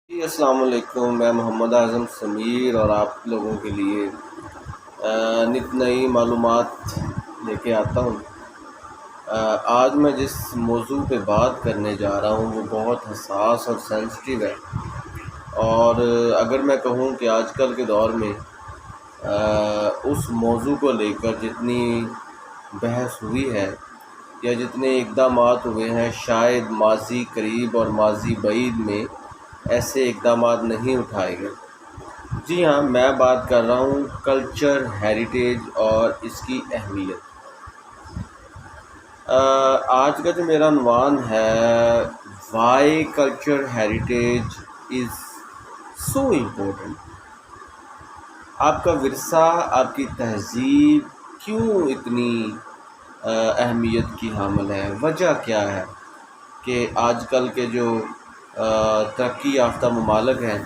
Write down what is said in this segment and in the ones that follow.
جی السلام علیکم، میں محمد اعظم سمیر اور آپ لوگوں کے لیے نت نئی معلومات لے کے آتا ہوں۔ آج میں جس موضوع پہ بات کرنے جا رہا ہوں وہ بہت حساس اور سینسٹیو ہے، اور اگر میں کہوں کہ آج کل کے دور میں اس موضوع کو لے کر جتنی بحث ہوئی ہے یا جتنے اقدامات ہوئے ہیں، شاید ماضی قریب اور ماضی بعید میں ایسے اقدامات نہیں اٹھائے گئے۔ جی ہاں، میں بات کر رہا ہوں کلچر ہیریٹیج اور اس کی اہمیت۔ آج کا جو میرا عنوان ہے Y culture heritage is so important. آپ کا ورثہ، آپ کی تہذیب کیوں اتنی اہمیت کی حامل ہے؟ وجہ کیا ہے کہ آج کل کے جو ترقی یافتہ ممالک ہیں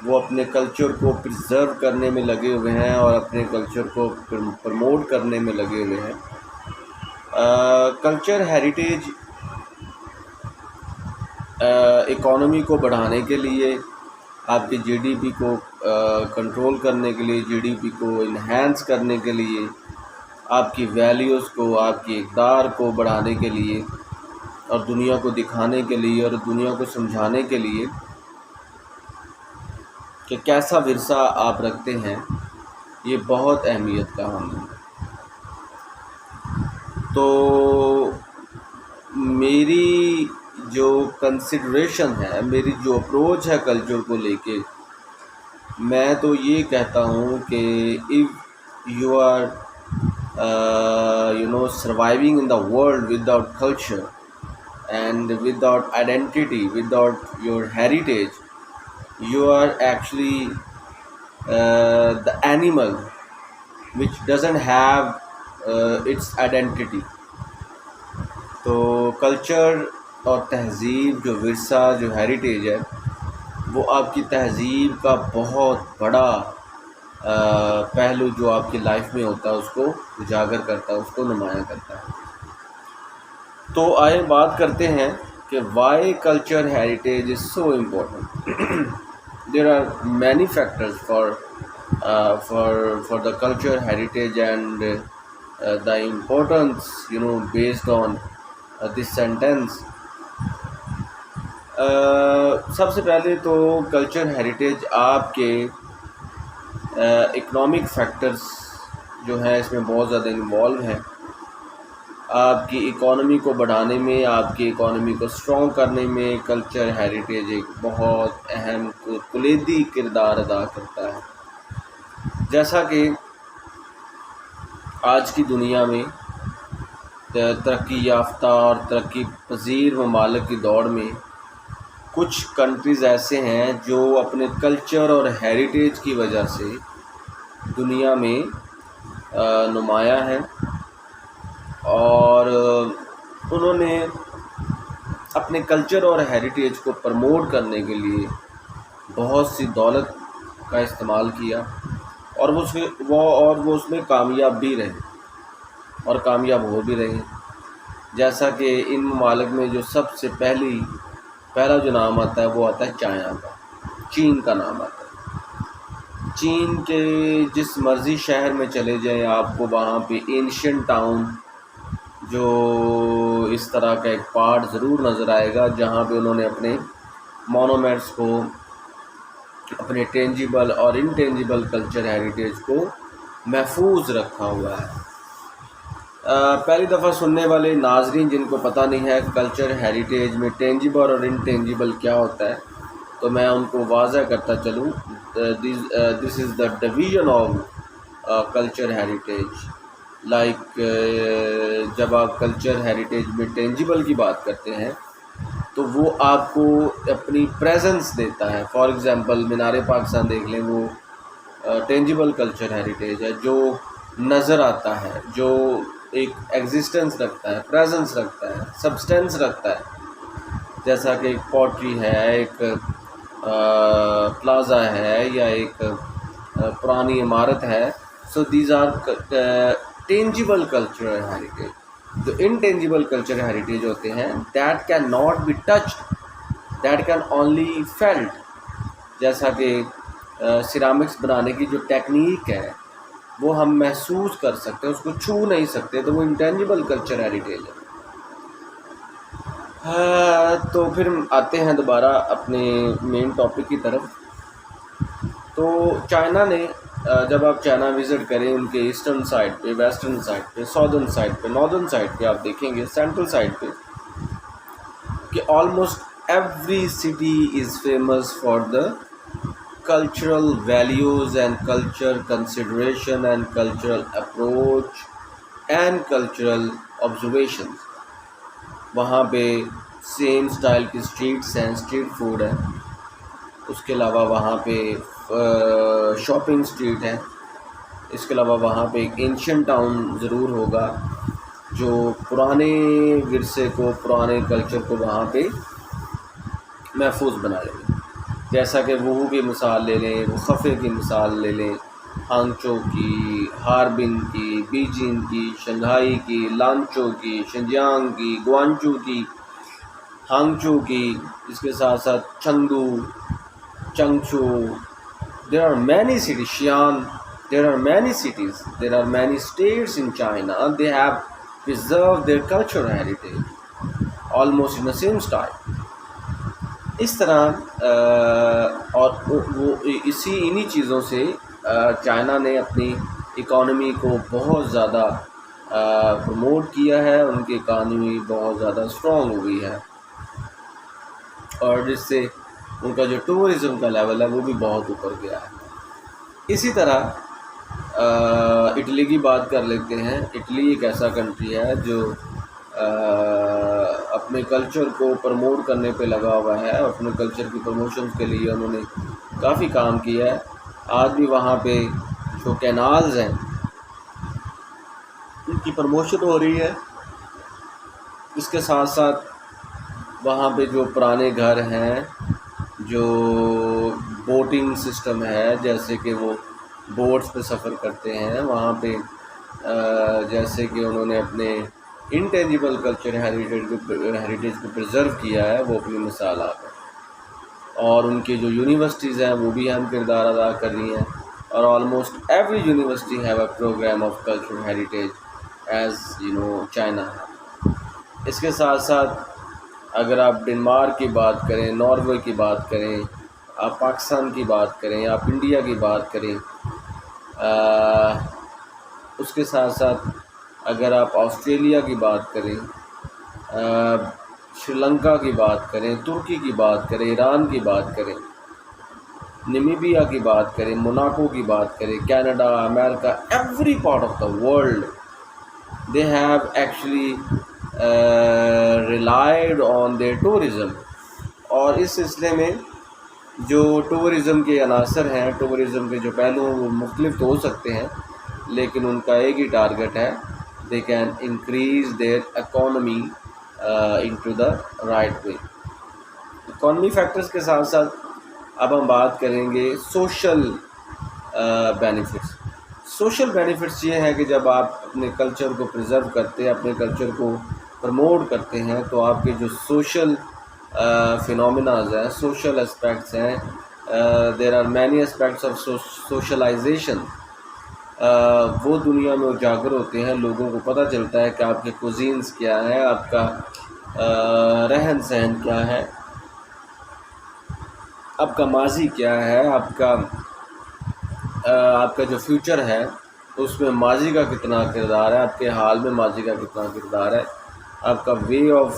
وہ اپنے کلچر کو پرزرو کرنے میں لگے ہوئے ہیں اور اپنے کلچر کو پروموٹ کرنے میں لگے ہوئے ہیں۔ کلچر ہیریٹیج اکانومی کو بڑھانے کے لیے، آپ کی جی ڈی پی کو کنٹرول کرنے کے لیے، جی ڈی پی کو انہینس کرنے کے لیے، آپ کی ویلیوز کو، آپ کی اقدار کو بڑھانے کے لیے اور دنیا کو دکھانے کے لیے اور دنیا کو سمجھانے کے لیے کہ کیسا ورثہ آپ رکھتے ہیں، یہ بہت اہمیت کا حامل ہے۔ تو میری جو کنسیڈریشن ہے، میری جو اپروچ ہے کلچر کو لے کے، میں تو یہ کہتا ہوں کہ if you are surviving in the world without culture and without identity, without your heritage, you are actually the animal which doesn't have its identity۔ تو کلچر اور تہذیب، جو ورثہ، جو ہیریٹیج ہے، وہ آپ کی تہذیب کا بہت بڑا پہلو جو آپ کی لائف میں ہوتا ہے اس کو اجاگر کرتا ہے، اس کو نمایاں کرتا ہے۔ تو آئے بات کرتے ہیں کہ why culture heritage is so important. There are many factors for the culture heritage and the importance based on this sentence. سب سے پہلے تو کلچر ہیریٹیج آپ کے اکنامک فیکٹرز جو ہیں اس میں بہت زیادہ انوالو ہیں۔ آپ کی اکانومی کو بڑھانے میں، آپ کی اکانومی کو اسٹرانگ کرنے میں کلچر ہیریٹیج ایک بہت اہم کلیدی کردار ادا کرتا ہے۔ جیسا کہ آج کی دنیا میں ترقی یافتہ اور ترقی پذیر ممالک کی دوڑ میں کچھ کنٹریز ایسے ہیں جو اپنے کلچر اور ہیریٹیج کی وجہ سے دنیا میں نمایاں ہیں، اور انہوں نے اپنے کلچر اور ہیریٹیج کو پروموٹ کرنے کے لیے بہت سی دولت کا استعمال کیا، اور وہ اس میں کامیاب بھی رہے اور کامیاب ہو بھی رہے۔ جیسا کہ ان ممالک میں جو سب سے پہلا جو نام آتا ہے وہ آتا ہے چائنا کا، چین کا نام آتا ہے۔ چین کے جس مرضی شہر میں چلے جائیں، آپ کو وہاں پہ اینشینٹ ٹاؤن جو اس طرح کا ایک پارٹ ضرور نظر آئے گا، جہاں پہ انہوں نے اپنے مونومنٹس کو، اپنے ٹینجیبل اور انٹینجیبل کلچر ہیریٹیج کو محفوظ رکھا ہوا ہے۔ پہلی دفعہ سننے والے ناظرین جن کو پتہ نہیں ہے کلچر ہیریٹیج میں ٹینجیبل اور انٹینجیبل کیا ہوتا ہے، تو میں ان کو واضح کرتا چلوں۔ This is the division of culture heritage. Like جب آپ کلچر ہیریٹیج میں ٹینجیبل کی بات کرتے ہیں تو وہ آپ کو اپنی پریزنس دیتا ہے۔ فار ایگزامپل مینار پاکستان دیکھ لیں، وہ ٹینجیبل کلچر ہیریٹیج ہے، جو نظر آتا ہے، جو ایک ایگزسٹنس رکھتا ہے، پریزنس رکھتا ہے، سبسٹینس رکھتا ہے، جیسا کہ ایک پوٹری ہے، ایک پلازا ہے، یا ایک پرانی عمارت ہے۔ So these are tangible culture heritage. جو انٹینجیبل کلچر ہیریٹیج ہوتے ہیں، that can not be touched, that can only field. جیسا کہ سیرامکس بنانے کی جو ٹیکنیک ہے وہ ہم محسوس کر سکتے ہیں، اس کو چھو نہیں سکتے، تو وہ انٹینجیبل کلچر ہیریٹیج ہے۔ تو پھر آتے ہیں دوبارہ اپنے مین ٹاپک کی طرف۔ تو چائنا نے جب آپ چائنا وزٹ کریں، ان کے ایسٹرن سائڈ پہ، ویسٹرن سائڈ پہ، ساؤدرن سائڈ پہ، ناردرن سائڈ پہ آپ دیکھیں گے، سینٹرل سائڈ پہ، کہ almost every city is famous for the cultural values and culture consideration and cultural approach and cultural observations۔ وہاں پہ سیم سٹائل کی اسٹریٹس ہیں، اسٹریٹ فوڈ ہے، اس کے علاوہ وہاں پہ شاپنگ اسٹریٹ ہے، اس کے علاوہ وہاں پہ ایک اینشینٹ ٹاؤن ضرور ہوگا جو پرانے ورثے کو، پرانے کلچر کو وہاں پہ محفوظ بنا لے گا۔ جیسا کہ ووہو کی مثال لے لیں، وخفے کی مثال لے لیں، ہانگچو کی، ہاربن کی، بیجنگ کی، شنگھائی کی، لانچو کی، شنجیانگ کی، گوانچو کی، ہانگچو کی، اس کے ساتھ ساتھ Chengdu, Zhengzhou. There are many cities, Xi'an, there are many cities, there are many states in China, they have preserved their cultural heritage almost in the same style۔ اس طرح اور وہ انہی چیزوں سے چائنا نے اپنی اکانومی کو بہت زیادہ پروموٹ کیا ہے، ان کی اکانومی بہت زیادہ اسٹرانگ ہوئی ہے، اور جس سے ان کا جو ٹورزم کا لیول ہے وہ بھی بہت اوپر گیا ہے۔ اسی طرح اٹلی کی بات کر لیتے ہیں۔ اٹلی ایک ایسا کنٹری ہے جو اپنے کلچر کو پروموٹ کرنے پہ لگا ہوا ہے، اپنے کلچر کی پروموشن کے لیے انہوں نے کافی کام کیا ہے۔ آج بھی وہاں پہ جو کینالز ہیں ان کی پروموشن ہو رہی ہے، اس کے ساتھ ساتھ وہاں پہ جو پرانے گھر ہیں، جو بوٹنگ سسٹم ہے، جیسے کہ وہ بوٹس پہ سفر کرتے ہیں، وہاں پہ جیسے کہ انہوں نے اپنے انٹینجیبل کلچر ہیریٹیج کو پرزرو کیا ہے، وہ اپنی مثالات ہیں۔ اور ان کی جو یونیورسٹیز ہیں وہ بھی اہم کردار ادا کر رہی ہیں، اور almost every university have a program of cultural heritage as China ہے۔ اس کے ساتھ ساتھ اگر آپ ڈنمارک کی بات کریں، ناروے کی بات کریں، آپ پاکستان کی بات کریں، آپ انڈیا کی بات کریں، اس کے ساتھ ساتھ اگر آپ آسٹریلیا کی بات کریں، شری لنکا کی بات کریں، ترکی کی بات کریں، ایران کی بات کریں، نمیبیا کی بات کریں، موناکو کی بات کریں، Canada, America, every part of the world they have actually relied on their tourism۔ اور اس سلسلے میں جو ٹورزم کے عناصر ہیں، ٹورزم کے جو پہلو ہیں وہ مختلف تو ہو سکتے ہیں، لیکن ان کا ایک ہی ٹارگٹ ہے، they can increase their economy into the right way۔ Economy factors کے ساتھ ساتھ اب ہم بات کریں گے سوشل بینیفٹس۔ سوشل بینیفٹس یہ ہے کہ جب آپ اپنے کلچر کو پرزرو کرتے ہیں، اپنے کلچر کو پروموٹ کرتے ہیں، تو آپ کے جو سوشل فینومیناز ہیں، سوشل اسپیکٹس ہیں، there are many aspects of socialization, وہ دنیا میں اجاگر ہوتے ہیں۔ لوگوں کو پتہ چلتا ہے کہ آپ کے کوزینس کیا ہیں، آپ کا رہن سہن کیا ہے، آپ کا ماضی کیا ہے، آپ کا جو فیوچر ہے اس میں ماضی کا کتنا کردار ہے، آپ کے حال میں ماضی کا کتنا کردار ہے، آپ کا way of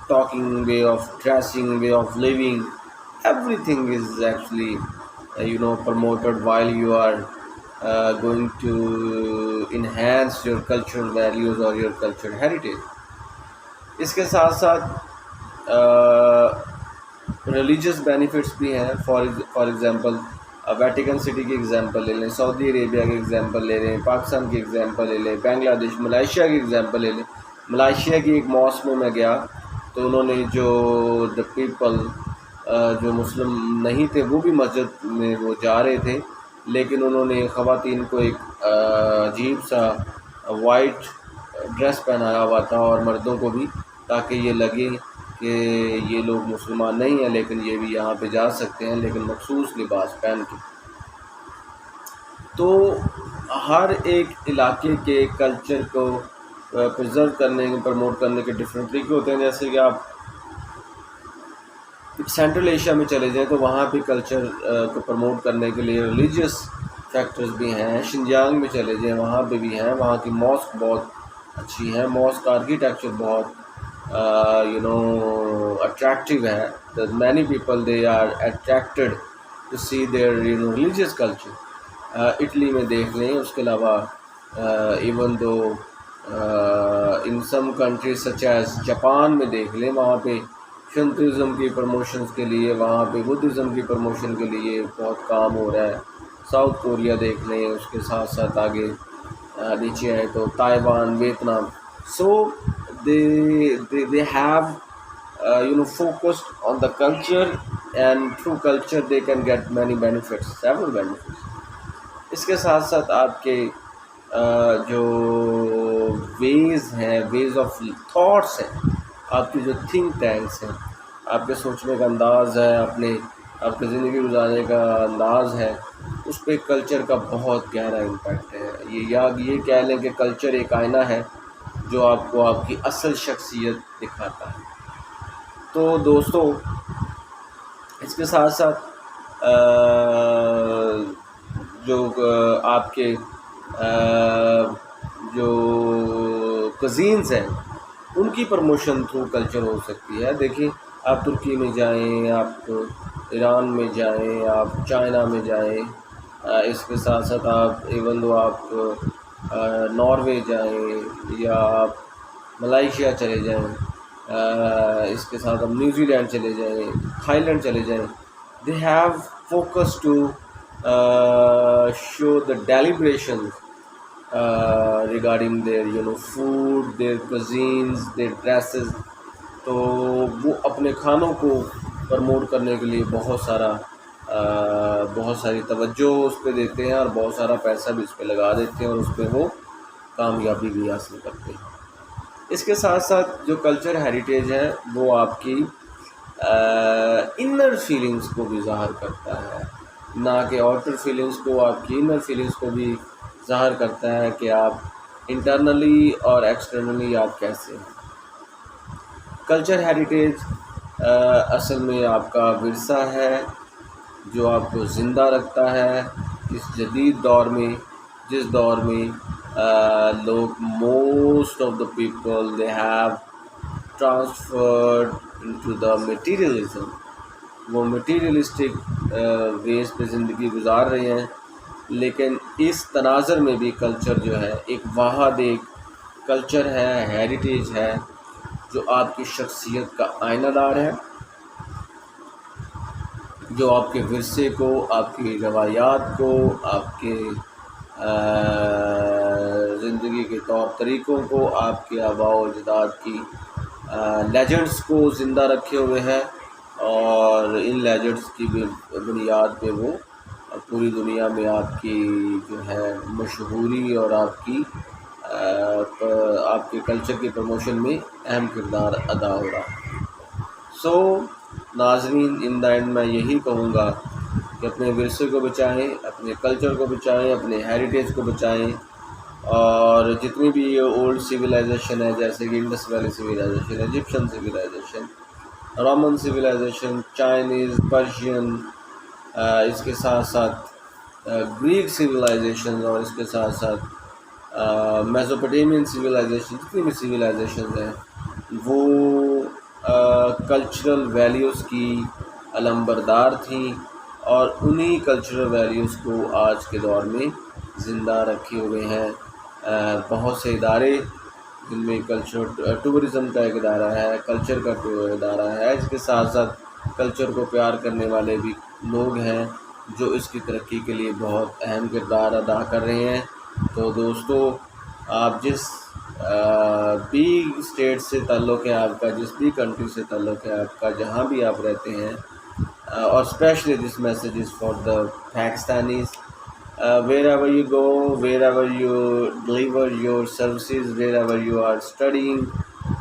talking, way of dressing, way of living, everything is actually promoted while you are going to enhance your cultural values or your cultural heritage۔ اس کے ساتھ ساتھ ریلیجیس بینیفٹس بھی ہیں۔ فار ایگزامپل ویٹیکن سٹی کی example لے لیں، سعودی عربیہ کی example لے لیں، پاکستان کی ایگزامپل لے لیں، بنگلہ دیش، ملائیشیا کی ایگزامپل لے لیں۔ ملائیشیا کی ایک ماسک میں گیا تو انہوں نے جو پیپل جو مسلم نہیں تھے وہ بھی مسجد میں وہ جا رہے تھے، لیکن انہوں نے خواتین کو ایک عجیب سا وائٹ ڈریس پہنایا ہوا تھا، اور مردوں کو بھی، تاکہ یہ لگے کہ یہ لوگ مسلمان نہیں ہیں لیکن یہ بھی یہاں پہ جا سکتے ہیں لیکن مخصوص لباس پہن کے. تو ہر ایک علاقے کے کلچر کو پرزرو کرنے پروموٹ کرنے کے ڈفرینٹ طریقے ہوتے ہیں. جیسے کہ آپ سینٹرل ایشیا میں چلے جائیں تو وہاں بھی کلچر کو پروموٹ کرنے کے لیے ریلیجیس فیکٹرز بھی ہیں. شنجیانگ میں چلے جائیں وہاں پہ بھی ہیں. وہاں کی ماسک بہت اچھی ہے. ماسک آرکیٹیکچر بہت attractive ہے. many people they are attracted to see their religious culture. Italy میں دیکھ لیں. اس کے علاوہ even though in some countries such as Japan میں دیکھ لیں, وہاں پہ شنتوازم کی پروموشنز کے لیے, وہاں پہ بدھزم کی پروموشن کے لیے بہت کام ہو رہا ہے. ساؤتھ کوریا دیکھ لیں. اس کے ساتھ ساتھ آگے نیچے آئے تو Taiwan, Vietnam. So they have focused on the culture, and through culture they can get many benefits, several benefits. اس کے ساتھ ساتھ آپ کے جو ویز ہیں, ویز آف تھاٹس ہیں, آپ کی جو تھنک ٹینکس ہیں, آپ کے سوچنے کا انداز ہے, آپ کے زندگی گزارنے کا انداز ہے, اس پہ کلچر کا بہت گہرا امپیکٹ ہے. یہ کہہ لیں کہ کلچر ایک آئینہ ہے جو آپ کو آپ کی اصل شخصیت دکھاتا ہے. تو دوستو, اس کے ساتھ ساتھ جو آپ کے جو کزینز ہیں ان کی پروموشن تھرو کلچر ہو سکتی ہے. دیکھیں آپ ترکی میں جائیں, آپ ایران میں جائیں, آپ چائنا میں جائیں. اس کے ساتھ ساتھ آپ ایون دو آپ ناروے جائیں یا آپ ملائیشیا چلے جائیں, اس کے ساتھ آپ نیوزی لینڈ چلے جائیں, تھائی لینڈ چلے جائیں. They have focus to show the deliberations regarding their food, their cuisines, their dresses. تو وہ اپنے کھانوں کو پروموٹ کرنے کے لیے بہت ساری توجہ اس پہ دیتے ہیں اور بہت سارا پیسہ بھی اس پہ لگا دیتے ہیں اور اس پہ وہ کامیابی بھی حاصل کرتے ہیں. اس کے ساتھ ساتھ جو کلچر ہیریٹیج ہے وہ آپ کی انر فیلنگس کو بھی ظاہر کرتا ہے, نہ کہ آؤٹر فیلنگس کو. آپ کی انر فیلنگس کو بھی ظاہر کرتا ہے کہ آپ انٹرنلی اور ایکسٹرنلی آپ کیسے ہیں. کلچر ہیریٹیج اصل میں آپ کا ورثہ ہے جو آپ کو زندہ رکھتا ہے اس جدید دور میں, جس دور میں لوگ most of the people they have transferred into the materialism. وہ میٹیریلسٹک ویز پہ زندگی گزار رہے ہیں. لیکن اس تناظر میں بھی کلچر جو ہے ایک واحد ایک کلچر ہے, ہیریٹیج ہے, جو آپ کی شخصیت کا آئینہ دار ہے, جو آپ کے ورثے کو, آپ کی روایات کو, آپ کے زندگی کے طور طریقوں کو, آپ کے آباء و اجداد کی لیجنڈس کو زندہ رکھے ہوئے ہیں. اور ان لیجنڈس کی بنیاد پہ وہ پوری دنیا میں آپ کی جو ہے مشہوری اور آپ کے کلچر کی پروموشن میں اہم کردار ادا ہو رہا ہے. سو ناظرین, ان دا اینڈ میں یہی کہوں گا کہ اپنے ورثے کو بچائیں, اپنے کلچر کو بچائیں, اپنے ہیریٹیج کو بچائیں. اور جتنی بھی یہ اولڈ سویلائزیشن ہے, جیسے کہ Indus valley civilization, Egyptian civilization, Roman civilization, Chinese, Persian, اس کے ساتھ ساتھ گریک سویلائزیشن, اور اس کے ساتھ ساتھ میزوپوٹیمین سویلائزیشن, جتنی بھی سویلائزیشنز ہیں وہ کلچرل ویلیوز کی علمبردار تھیں, اور انہی کلچرل ویلیوز کو آج کے دور میں زندہ رکھے ہوئے ہیں بہت سے ادارے, جن میں کلچر ٹورزم کا ایک ادارہ ہے, کلچر کا ادارہ ہے. اس کے ساتھ ساتھ کلچر کو پیار کرنے والے بھی لوگ ہیں جو اس کی ترقی کے لیے بہت اہم کردار ادا کر رہے ہیں. تو دوستو, آپ جس بھی اسٹیٹ سے تعلق ہے آپ کا, جس بھی کنٹری سے تعلق ہے آپ کا, جہاں بھی آپ رہتے ہیں, اور specially this message is for the Pakistanis, wherever you go, wherever you deliver your services, wherever you are studying,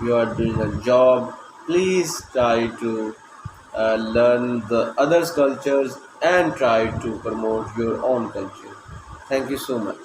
you are doing a job, Please try to learn the others' cultures and try to promote your own culture. Thank you so much.